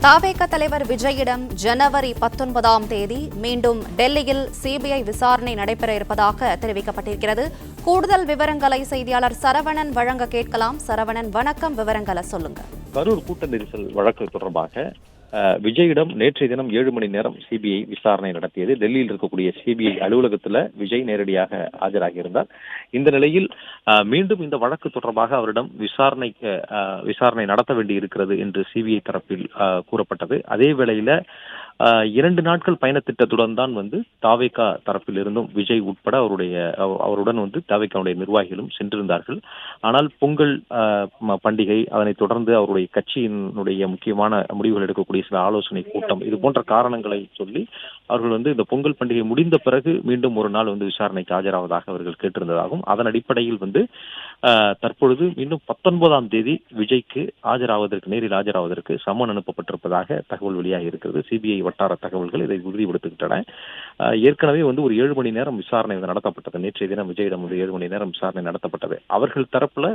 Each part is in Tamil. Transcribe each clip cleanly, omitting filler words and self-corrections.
தாவேக தலைவர் விஜயிடம் ஜனவரி 19ஆம் தேதி மீண்டும் டெல்லியில் சிபிஐ விசாரணை நடைபெற இருப்பதாக தெரிவிக்கப்பட்டிருக்கிறது. கூடுதல் விவரங்களை செய்தியாளர் சரவணன் வழங்க கேட்கலாம். சரவணன், வணக்கம். விவரங்களை சொல்லுங்க. கரூர் கூட்ட நெரிசல் வழக்கு தொடர்பாக விஜயிடம் நேற்றைய தினம் 7 மணி நேரம் சிபிஐ விசாரணை நடத்தியது. டெல்லியில் இருக்கக்கூடிய சிபிஐ அலுவலகத்தில் விஜய் நேரடியாக ஆஜராகி இருந்தார். இந்த நிலையில் மீண்டும் இந்த வழக்கு தொடர்பாக அவரிடம் விசாரணை நடத்த வேண்டி இருக்கிறது என்று சிபிஐ தரப்பில் கூறப்பட்டது. அதே வேளையில 2 நாட்கள் பயணத்திட்டத்துடன் தான் தாவேகா தரப்பில் இருந்தும் விஜய் உட்பட அவருடன் தாவேகாவுடைய நிர்வாகிகளும் சென்றிருந்தார்கள். ஆனால் பொங்கல் பண்டிகை, அதனைத் தொடர்ந்து அவருடைய கட்சியினுடைய முக்கியமான முடிவுகள் எடுக்கக்கூடிய சில ஆலோசனை கூட்டம், இது போன்ற காரணங்களை சொல்லி அவர்கள் இந்த பொங்கல் பண்டிகை முடிந்த பிறகு மீண்டும் ஒரு நாள் விசாரணைக்கு ஆஜராவதாக அவர்கள் கேட்டிருந்ததாகவும், அதன் அடிப்படையில் தற்பொழுது மீண்டும் 19ஆம் தேதி விஜய்க்கு நேரில் ஆஜராவதற்கு சம்மன் அனுப்பப்பட்டிருப்பதாக தகவல் வெளியாகி இருக்கிறது. சிபிஐ வட்டார தகவல்கள் இதை உறுதிப்படுத்துகின்றன. ஏற்கனவே ஒரு 7 மணி நேரம் விசாரணை நடத்தப்பட்டது. நேற்றைய தினம் விஜயிடம் 7 மணி நேரம் விசாரணை நடத்தப்பட்டது. அவர்கள் தரப்புல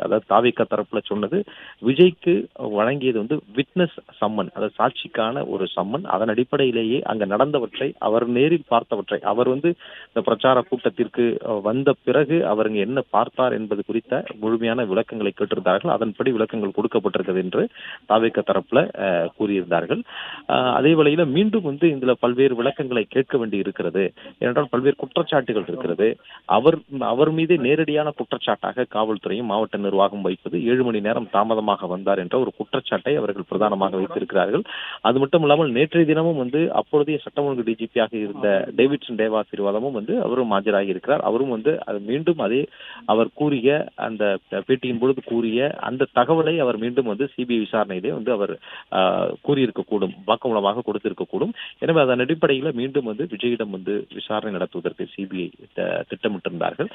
அதாவது தாவேகா தரப்புல சொன்னது, விஜய்க்கு வழங்கியது விட்னஸ் சம்மன், அதாவது சாட்சிக்கான ஒரு சம்மன். அதன் அடிப்படையிலேயே அங்க நடந்தவற்றை, அவர் நேரில் பார்த்தவற்றை, அவர் இந்த பிரச்சார கூட்டத்திற்கு வந்த பிறகு அவர் என்ன பார்த்தார் என்பது குறித்த முழுமையான விளக்கங்களை கேட்டிருந்தார்கள். அதன்படி விளக்கங்கள் கொடுக்கப்பட்டிருக்கிறது என்று தாவேகா தரப்புல கூறியிருந்தார்கள். அதே வேளையில மீண்டும் இதுல பல்வேறு விளக்கங்களை கேட்க வேண்டி இருக்கிறது. ஏனென்றால் பல்வேறு குற்றச்சாட்டுகள் இருக்கிறது. அவர் மீது நேரடியான குற்றச்சாட்டாக காவல்துறையும் மாவட்ட நிர்வாகம் வைப்பது 7 மணி நேரம் தாமதமாக வந்தார் என்ற ஒரு குற்றச்சாட்டை அவர்கள் பிரதானமாக வைத்திருக்கிறார்கள். அது மட்டும் இல்லாமல் நேற்றைய தினமும் அப்பொழுதைய சட்டம் ஒழுங்கு டிஜிபியாக இருந்த டேவிட்சன் தேவாசீர்வாதமும் அவரும் ஆஜராகி இருக்கிறார். அவரும் அது மீண்டும் அதே அவர் கூறிய அந்த பேட்டியின் பொழுது கூறிய அந்த தகவலை அவர் மீண்டும் சிபிஐ விசாரணையிலே அவர் கூறியிருக்கக்கூடும், வாக்குமூலமாக கொடுத்திருக்கக்கூடும். எனவே அதன் அடிப்படையில் மீண்டும் விஜயிடம் விசாரணை நடத்துவதற்கு சிபிஐ திட்டமிட்டிருந்தார்கள்.